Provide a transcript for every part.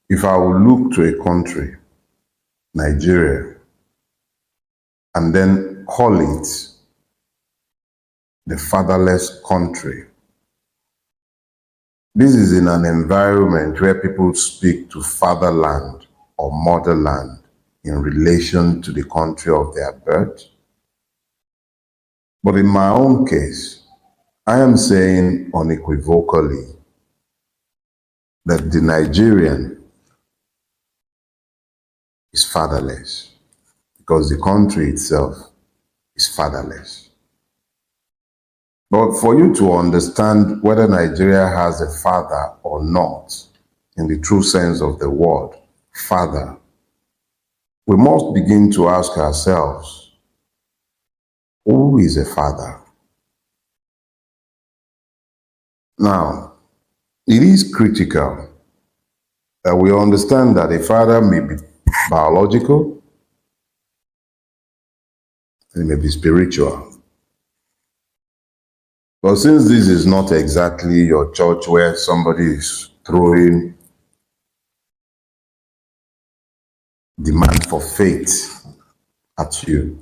If I would look to a country, Nigeria, and then call it the fatherless country, this is in an environment where people speak to fatherland or motherland in relation to the country of their birth. But in my own case, I am saying unequivocally that the Nigerian is fatherless because the country itself is fatherless. But for you to understand whether Nigeria has a father or not, in the true sense of the word, father, we must begin to ask ourselves, who is a father? Now, it is critical that we understand that a father may be biological, and it may be spiritual. But since this is not exactly your church where somebody is throwing demand for faith at you,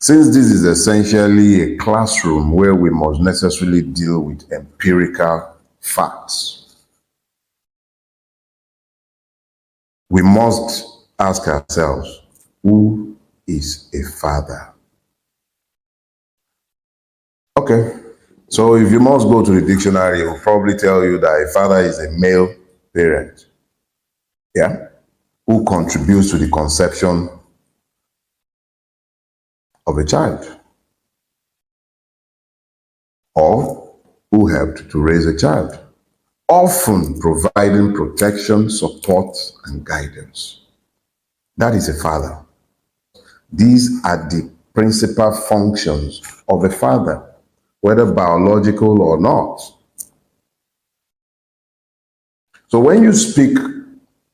since this is essentially a classroom where we must necessarily deal with empirical facts, we must ask ourselves, who is a father? Okay, so if you must go to the dictionary, it will probably tell you that a father is a male parent, yeah, who contributes to the conception of a child, or who helped to raise a child, often providing protection, support, and guidance. That is a father. These are the principal functions of a father, whether biological or not. So when you speak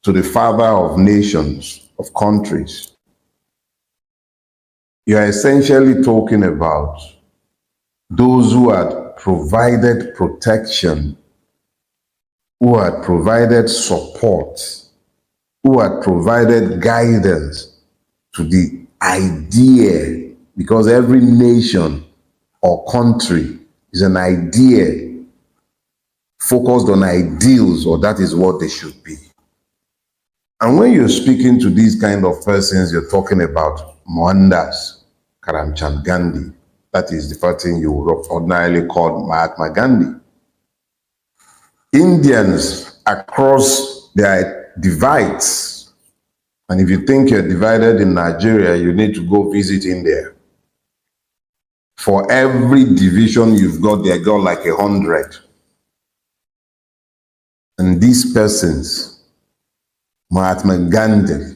to the father of nations, of countries, you are essentially talking about those who had provided protection, who had provided support, who had provided guidance to the idea, because every nation or country is an idea focused on ideals, or that is what they should be. And when you're speaking to these kind of persons, you're talking about Mohandas Karamchand Gandhi. That is the first thing you would ordinarily call Mahatma Gandhi. Indians across their divides, and if you think you're divided in Nigeria, you need to go visit India. For every division you've got, they got like 100. And these persons, Mahatma Gandhi,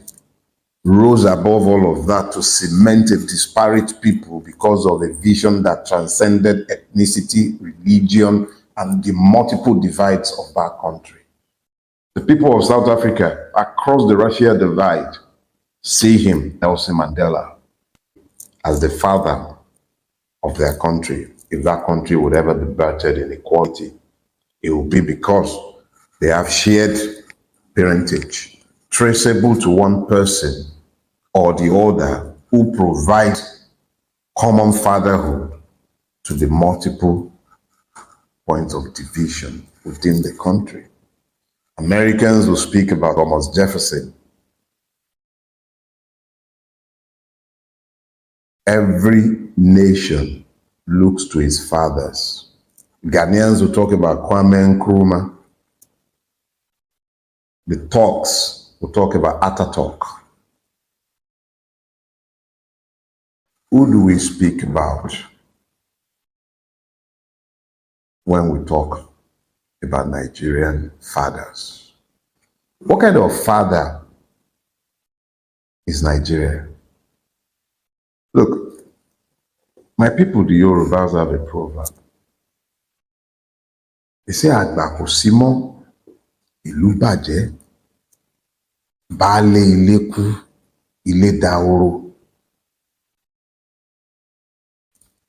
rose above all of that to cement a disparate people because of a vision that transcended ethnicity, religion, and the multiple divides of that country. The people of South Africa, across the Russia divide, see him, Nelson Mandela, as the father of their country. If that country would ever be battered in equality, it will be because they have shared parentage, traceable to one person or the other, who provides common fatherhood to the multiple points of division within the country. Americans will speak about Thomas Jefferson. Every nation looks to its fathers. Ghanaians will talk about Kwame Nkrumah. The Turks will talk about Ataturk. Who do we speak about when we talk about Nigerian fathers? What kind of father is Nigeria? Look, my people, the Yorubas, have a proverb. They say, Àgbà kò sí mọ́, ìlú bàjẹ́, baálé ilé kú, ilé dahoro.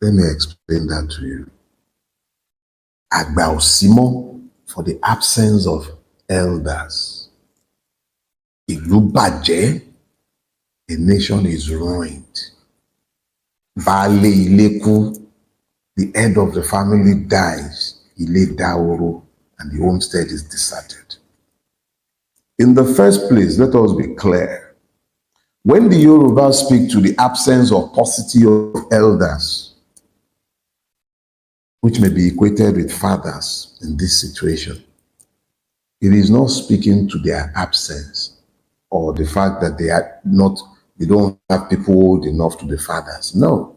Let me explain that to you. Àgbà ò sí mọ́, for the absence of elders. Ìlú bàjẹ́, a nation is ruined. Baálé ilé kú, the head of the family dies, ilé dahoro, and the homestead is deserted. In the first place, let us be clear. When the Yoruba speak to the absence or paucity of elders, which may be equated with fathers in this situation, it is not speaking to their absence or the fact that they don't have people old enough to be fathers. No.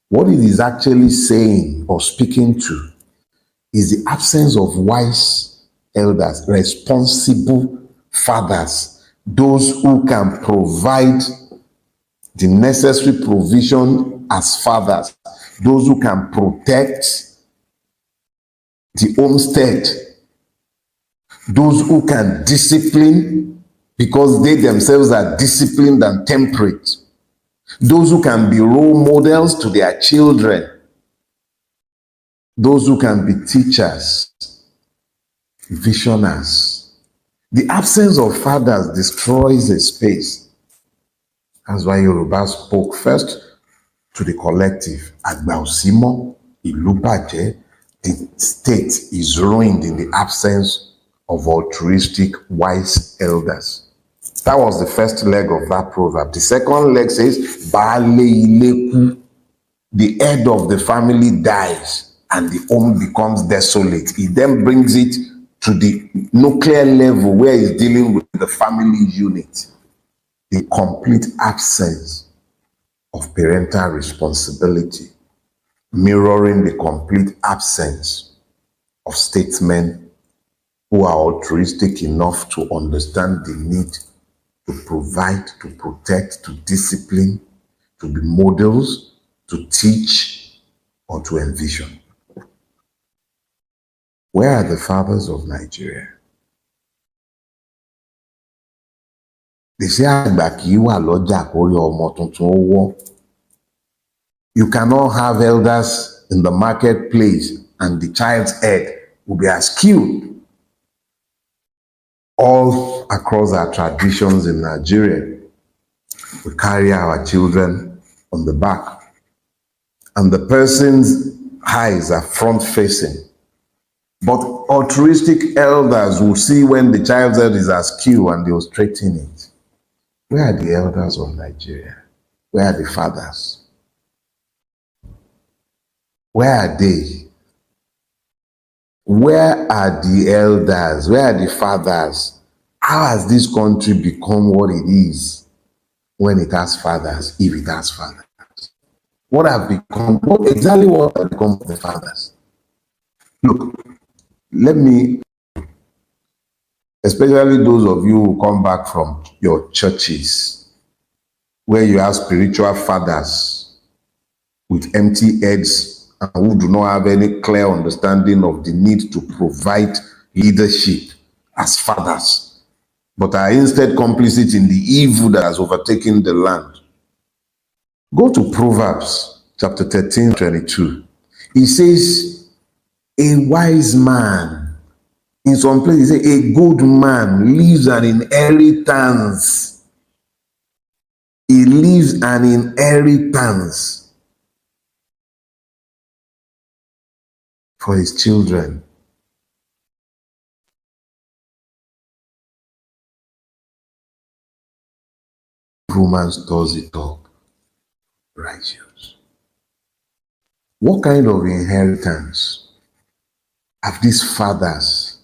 What it is actually saying or speaking to is the absence of wise elders, responsible fathers, those who can provide the necessary provision as fathers, those who can protect the homestead, those who can discipline because they themselves are disciplined and temperate, those who can be role models to their children, those who can be teachers, visionaries. The absence of fathers destroys a space. That's why Yoruba spoke first to the collective. Agba Osimo, Ìlú bàjẹ́, the state is ruined in the absence of altruistic, wise elders. That was the first leg of that proverb. The second leg says, Baálé ilé kú, the head of the family dies and the home becomes desolate. He then brings it to the nuclear level where he's dealing with the family unit. The complete absence of parental responsibility, mirroring the complete absence of statesmen who are altruistic enough to understand the need to provide, to protect, to discipline, to be models, to teach, or to envision. Where are the fathers of Nigeria? They say, you cannot have elders in the marketplace and the child's head will be askew. All across our traditions in Nigeria, we carry our children on the back, and the person's eyes are front-facing. But altruistic elders will see when the child's head is askew and they will straighten it. Where are the elders of Nigeria? Where are the fathers? Where are they? Where are the elders? Where are the fathers? How has this country become what it is when it has fathers, if it has fathers? What have become the fathers? Look, let me, especially those of you who come back from your churches, where you have spiritual fathers with empty heads and who do not have any clear understanding of the need to provide leadership as fathers, but are instead complicit in the evil that has overtaken the land. Go to Proverbs chapter 13, 22. He says, a wise man, in some places, a good man leaves an inheritance. He leaves an inheritance for his children. Woman stores it up. Righteous. What kind of inheritance have these fathers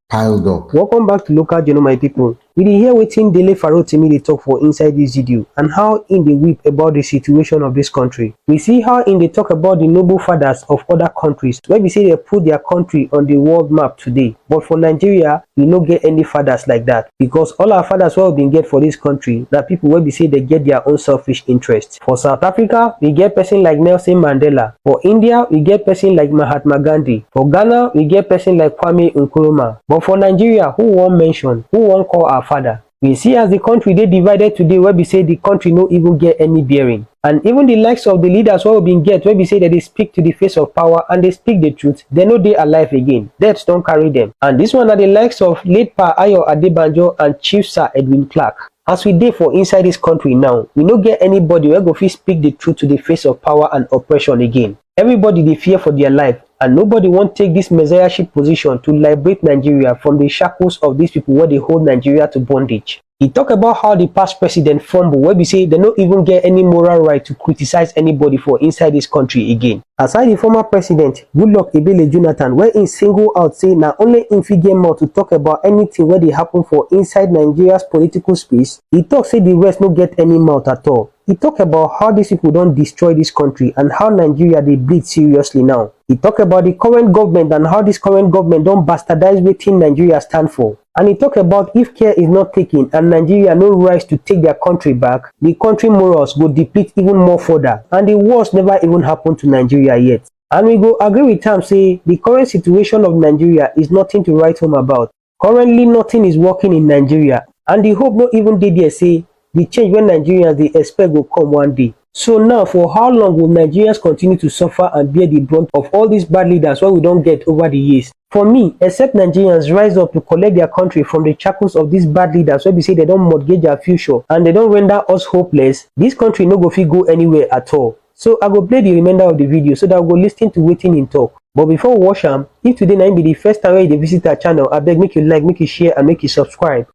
piled up? Welcome back to Local Journal, my people. We dey hear wetin Dele Farotimi dey talk for inside this video and how in dey weep about the situation of this country. We see how in dey talk about the noble fathers of other countries where we say they put their country on the world map today. But for Nigeria, we no get any fathers like that, because all our fathers wey we been get for this country na people wey be say they get their own selfish interests. For South Africa, we get person like Nelson Mandela. For India, we get person like Mahatma Gandhi. For Ghana, we get person like Kwame Nkrumah. But for Nigeria, who won't mention, who won't call our father? We see as the country they divided today where we say the country no even get any bearing. And even the likes of the leaders what we been get, where we say that they speak to the face of power and they speak the truth, they know they alive again. Deaths don't carry them. And this one are the likes of late Pa Ayo Adebanjo and Chief Sir Edwin Clark. As we dey for inside this country now, we no get anybody wey go fit speak the truth to the face of power and oppression again. Everybody dey fear for their life, and nobody wan take this messiahship position to liberate Nigeria from the shackles of these people wey dey hold Nigeria to bondage. He talk about how the past president fumble, where we say they no even get any moral right to criticize anybody for inside this country again. Aside the former president, Goodluck Ebele Jonathan, where he single out say na only him fit get mouth to talk about anything wey dey happen for inside Nigeria's political space, he talk say the rest no get any mouth at all. He talk about how these people don destroy this country and how Nigeria dey bleed seriously now. He talk about the current government and how this current government don bastardize wetin Nigeria stand for. And he talk about if care is not taken and Nigeria no rise to take their country back, the country morals go deplete even more further, and the worst never even happened to Nigeria yet. And we go agree with am say the current situation of Nigeria is nothing to write home about. Currently nothing is working in Nigeria, and the hope no even dey there say the change wey Nigerians dey expect will come one day. So now, for how long will Nigerians continue to suffer and bear the brunt of all these bad leaders wey we don get over the years? For me, except Nigerians rise up to collect their country from the shackles of these bad leaders wey be say they don mortgage their future and they don render us hopeless, this country no go fit go anywhere at all. So I go play the remainder of the video so that we go lis ten to wetin him talk. But before we watch am, if today na be the first time wey you dey visit our channel, abeg make you like, make you share and make you subscribe.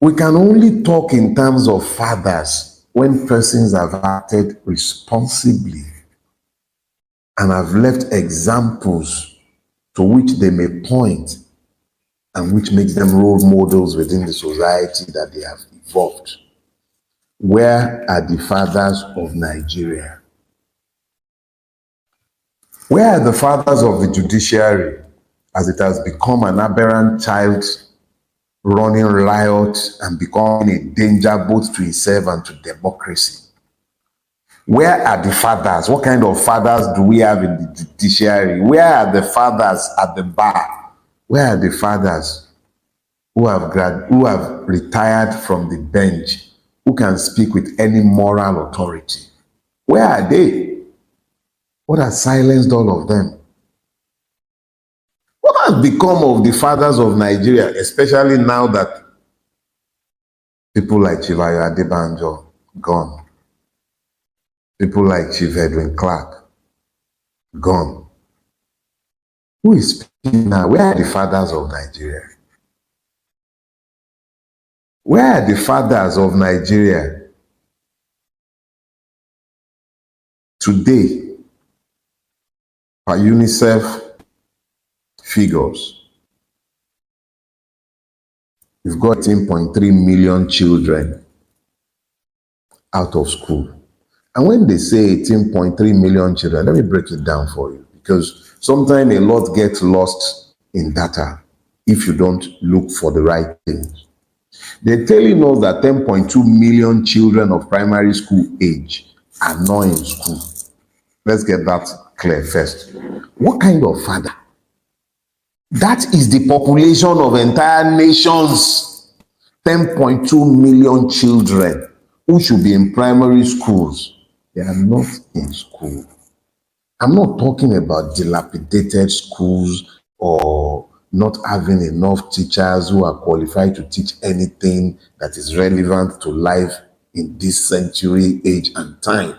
We can only talk in terms of fathers when persons have acted responsibly and have left examples to which they may point and which makes them role models within the society that they have evolved. Where are the fathers of Nigeria? Where are the fathers of the judiciary, as it has become an aberrant child running riot and becoming a danger both to itself and to democracy? Where are the fathers? What kind of fathers do we have in the judiciary? Where are the fathers at the bar? Where are the fathers who have retired from the bench, who can speak with any moral authority? Where are they? What has silenced all of them? What has become of the fathers of Nigeria, especially now that people like Chief Ayo Adebanjo gone, people like Chief Edwin Clark gone? Who is speaking now? Where are the fathers of Nigeria? Where are the fathers of Nigeria today? Our UNICEF figures, we've got 10.3 million children out of school. And when they say 18.3 million children, let me break it down for you, because sometimes a lot gets lost in data if you don't look for the right things. They're telling us that 10.2 million children of primary school age are not in school. Let's get that clear first. What kind of father? That is the population of entire nations. 10.2 million children who should be in primary schools. They are not in school. I'm not talking about dilapidated schools or not having enough teachers who are qualified to teach anything that is relevant to life in this century, age, and time.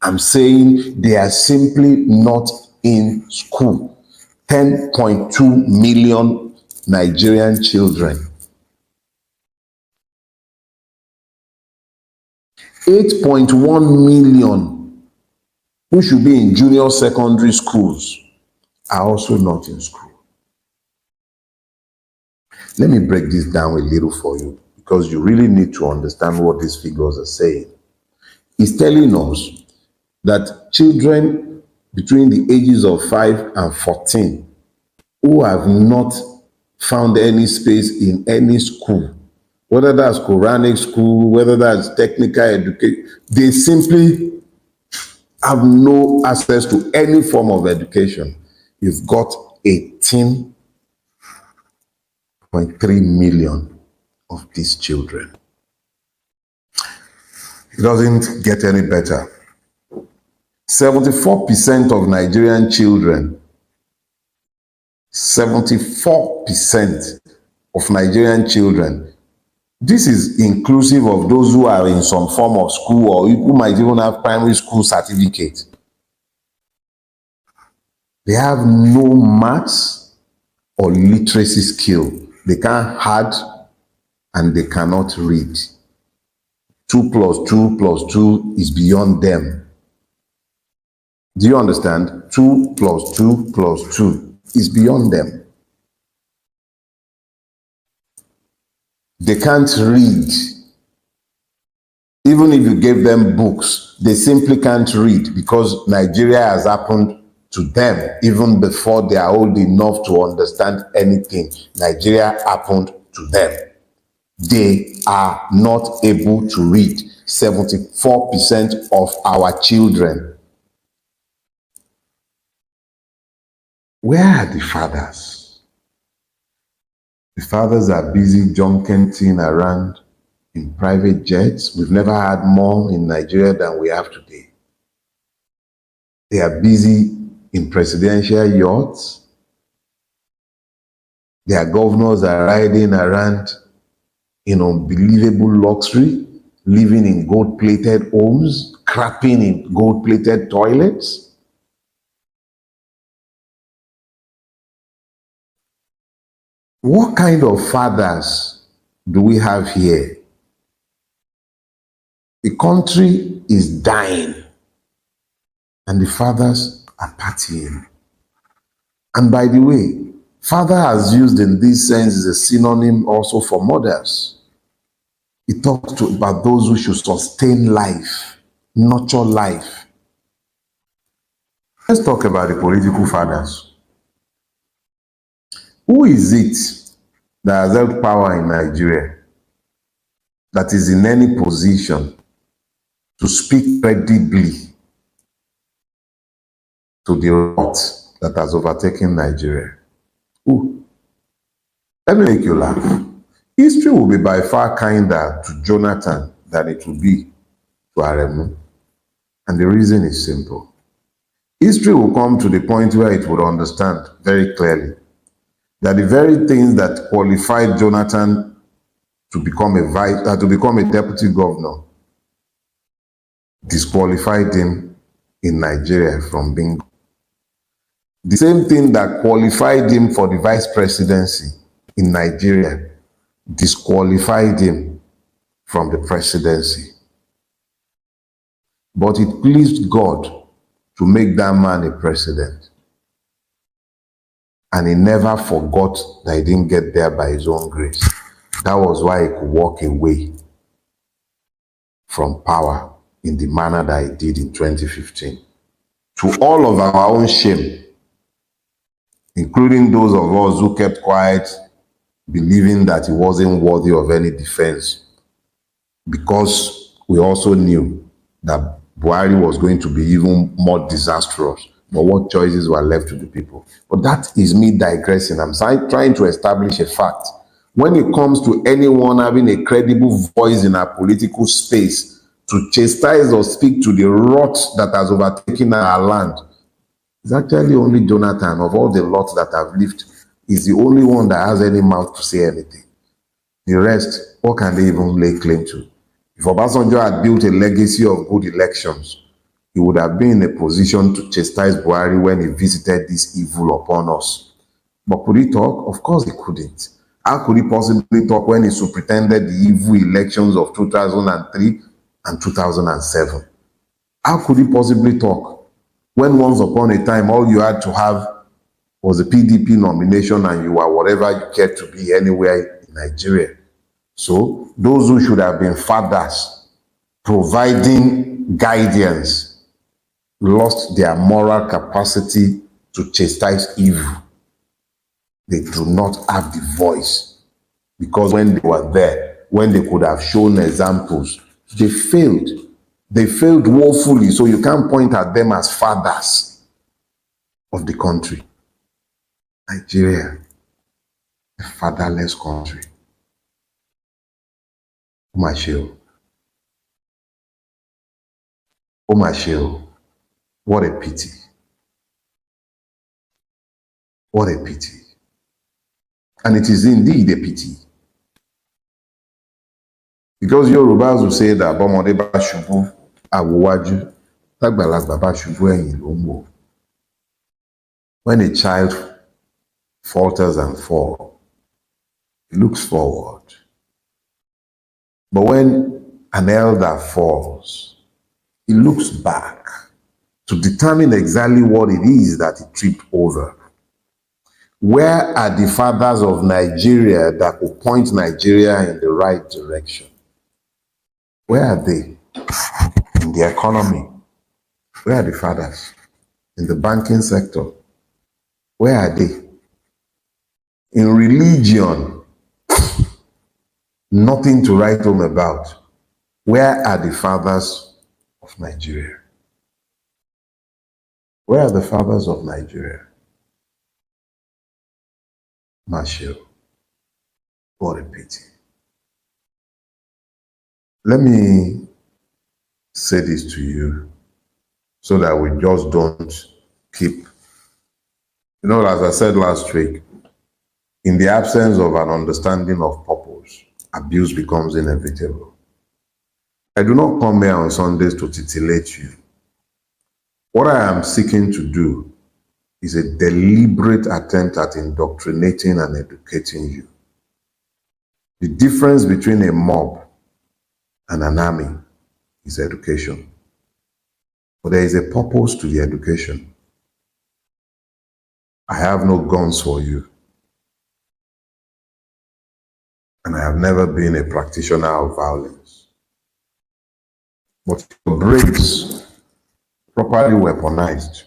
I'm saying they are simply not in school. 10.2 million Nigerian children. 8.1 million who should be in junior secondary schools are also not in school. Let me break this down a little for you, because you really need to understand what these figures are saying. It's telling us that children between the ages of 5 and 14 who have not found any space in any school, whether that's Quranic school, whether that's technical education, they simply have no access to any form of education. You've got 18.3 million of these children. It doesn't get any better. 74% of Nigerian children, 74% of Nigerian children, this is inclusive of those who are in some form of school or who might even have primary school certificate. They have no maths or literacy skill. They can't add and they cannot read. 2 plus 2 plus 2 is beyond them. Do you understand? 2 plus 2 plus 2 is beyond them. They can't read. Even if you gave them books, they simply can't read because Nigeria has happened to them even before they are old enough to understand anything. Nigeria happened to them. They are not able to read. 74% of our children. Where are the fathers? The fathers are busy junketing around in private jets. We've never had more in Nigeria than we have today. They are busy in presidential yachts. Their governors are riding around in unbelievable luxury, living in gold-plated homes, crapping in gold-plated toilets. What kind of fathers do we have here? The country is dying and the fathers are partying. And by the way, father has used in this sense is a synonym also for mothers. It talks about those who should sustain life, nurture life. Let's talk about the political fathers. Who is it that has held power in Nigeria that is in any position to speak credibly to the rot that has overtaken Nigeria? Who? Let me make you laugh. History will be by far kinder to Jonathan than it will be to Aremu. And the reason is simple. History will come to the point where it would understand very clearly that the very things that qualified Jonathan to become a deputy governor disqualified him in Nigeria from being. The same thing that qualified him for the vice presidency in Nigeria disqualified him from the presidency. But it pleased God to make that man a president. And he never forgot that he didn't get there by his own grace. That was why he could walk away from power in the manner that he did in 2015. To all of our own shame, including those of us who kept quiet, believing that he wasn't worthy of any defense, because we also knew that Buhari was going to be even more disastrous. But what choices were left to the people? But that is me digressing. I'm trying to establish a fact. When it comes to anyone having a credible voice in our political space to chastise or speak to the rot that has overtaken our land, it's actually only Jonathan, of all the lots that have lived, is the only one that has any mouth to say anything. The rest, what can they even lay claim to? If Obasanjo had built a legacy of good elections, he would have been in a position to chastise Buhari when he visited this evil upon us. But could he talk? Of course he couldn't. How could he possibly talk when he superintended the evil elections of 2003 and 2007? How could he possibly talk when once upon a time all you had to have was a PDP nomination and you were whatever you cared to be anywhere in Nigeria? So those who should have been fathers providing guidance lost their moral capacity to chastise evil. They do not have the voice because when they were there, when they could have shown examples, they failed. They failed woefully, so you can't point at them as fathers of the country. Nigeria, a fatherless country. Mashio. Oh, Mashio. What a pity. What a pity. And it is indeed a pity. Because Yorubas will say that Bomode ba shubu awuwaju, tagbalagba ba shubu ẹ̀yìn ló ń wò. When a child falters and falls, he looks forward. But when an elder falls, he looks back to determine exactly what it is that he tripped over. Where are the fathers of Nigeria that will point Nigeria in the right direction? Where are they? In the economy? Where are the fathers? In the banking sector? Where are they? In religion? Nothing to write home about. Where are the fathers of Nigeria? Where are the fathers of Nigeria? Marshall, what a pity. Let me say this to you so that we just don't keep, as I said last week, in the absence of an understanding of purpose, abuse becomes inevitable. I do not come here on Sundays to titillate you. What I am seeking to do is a deliberate attempt at indoctrinating and educating you. The difference between a mob and an army is education. But there is a purpose to the education. I have no guns for you. And I have never been a practitioner of violence. But your brains, properly weaponized,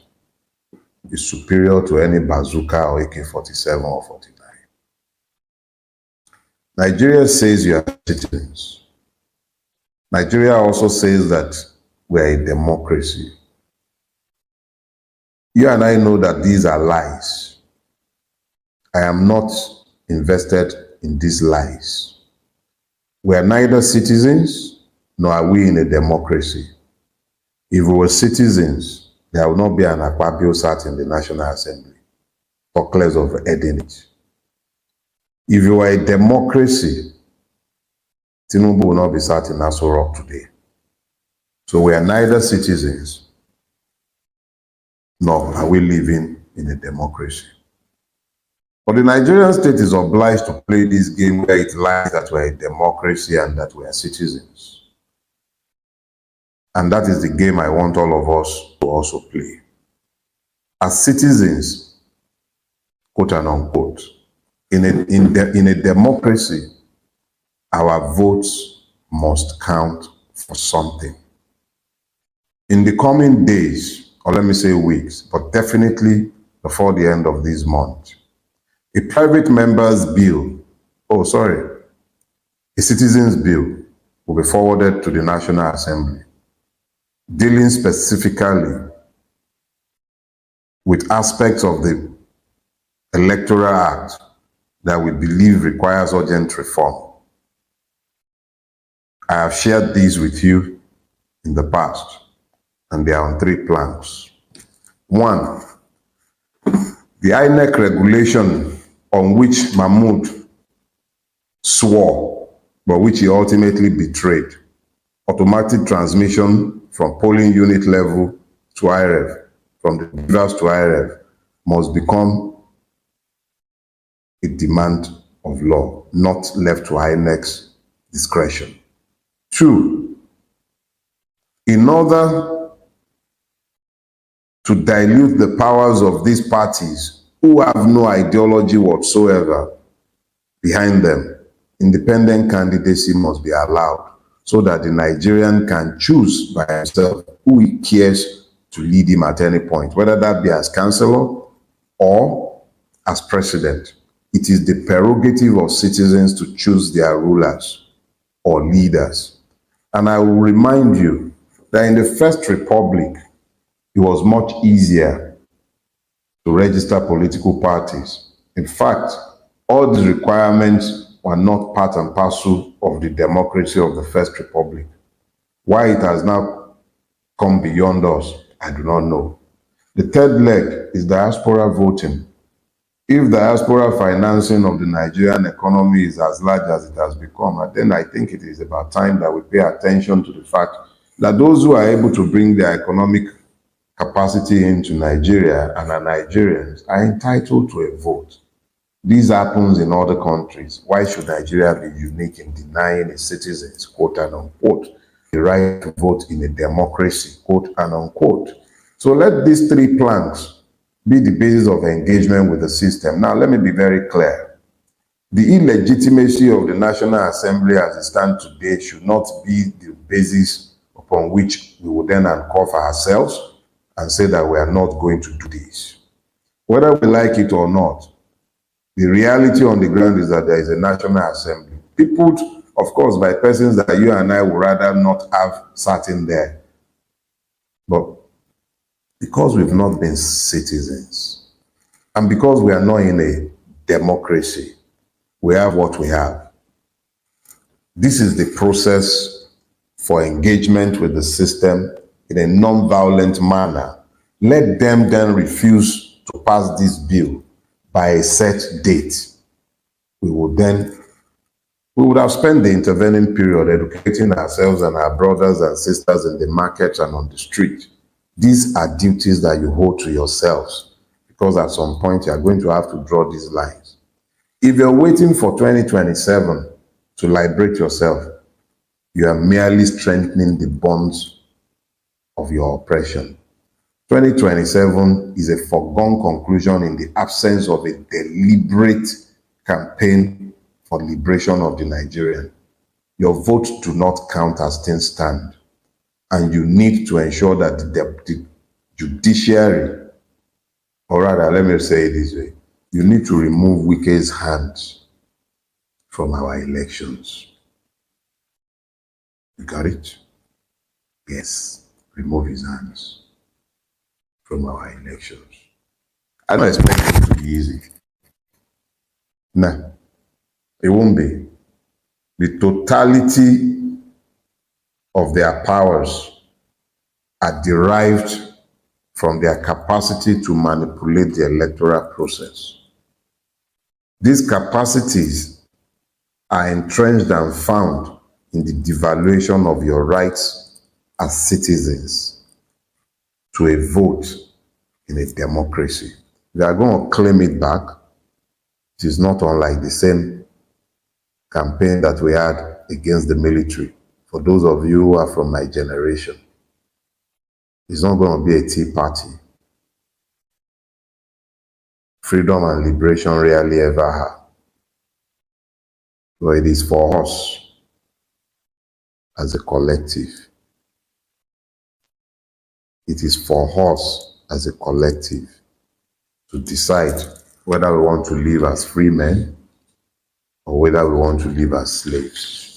is superior to any bazooka or AK-47 or 49. Nigeria says you are citizens. Nigeria also says that we are a democracy. You and I know that these are lies. I am not invested in these lies. We are neither citizens, nor are we in a democracy. If we were citizens, there would not be an Akpabio sat in the National Assembly, talkless of heading it. If you were a democracy, Tinubu will not be sat in Aso Rock today. So we are neither citizens, nor are we living in a democracy. But the Nigerian state is obliged to play this game where it lies that we are a democracy and that we are citizens. And that is the game I want all of us to also play. As citizens, quote and unquote, in a democracy, our votes must count for something. In the coming days, or let me say weeks, but definitely before the end of this month, a private member's bill, a citizen's bill will be forwarded to the National Assembly, dealing specifically with aspects of the Electoral Act that we believe requires urgent reform. I have shared these with you in the past, and they are on 3 planks. 1, the INEC regulation on which Mahmoud swore, but which he ultimately betrayed, automatic transmission from polling unit level to IREV, from the dealers to IREV, must become a demand of law, not left to INEC's discretion. 2, in order to dilute the powers of these parties who have no ideology whatsoever behind them, independent candidacy must be allowed so that the Nigerian can choose by himself who he cares to lead him at any point, whether that be as councillor or as president. It is the prerogative of citizens to choose their rulers or leaders. And I will remind you that in the First Republic, it was much easier to register political parties. In fact, all the requirements were not part and parcel of the democracy of the First Republic. Why it has now come beyond us, I do not know. The third leg is diaspora voting. If diaspora financing of the Nigerian economy is as large as it has become, then I think it is about time that we pay attention to the fact that those who are able to bring their economic capacity into Nigeria and are Nigerians are entitled to a vote. This happens in other countries. Why should Nigeria be unique in denying its citizens, quote and unquote, the right to vote in a democracy, quote and unquote? So let these three planks be the basis of engagement with the system. Now, let me be very clear. The illegitimacy of the National Assembly as it stands today should not be the basis upon which we will then handcuff ourselves and say that we are not going to do this. Whether we like it or not, the reality on the ground is that there is a National Assembly. People, of course, by persons that you and I would rather not have sat in there. But because we've not been citizens, and because we are not in a democracy, we have what we have. This is the process for engagement with the system in a non-violent manner. Let them then refuse to pass this bill by a set date. We would have spent the intervening period educating ourselves and our brothers and sisters in the market and on the street. These are duties that you hold to yourselves, because at some point you are going to have to draw these lines. If you're waiting for 2027 to liberate yourself, you are merely strengthening the bonds of your oppression. 2027 is a foregone conclusion in the absence of a deliberate campaign for liberation of the Nigerian. Your votes do not count as things stand, and you need to ensure that the judiciary, or rather, let me say it this way, you need to remove Wike's hands from our elections. You got it? Yes, remove his hands from our elections. I don't expect it to be easy. Nah, it won't be. The totality of their powers are derived from their capacity to manipulate the electoral process. These capacities are entrenched and found in the devaluation of your rights as citizens to a vote in a democracy. They are going to claim it back. It is not unlike the same campaign that we had against the military. For those of you who are from my generation, it's not going to be a tea party. Freedom and liberation rarely ever have. But it is for us as a collective. It is for us as a collective to decide whether we want to live as free men or whether we want to live as slaves.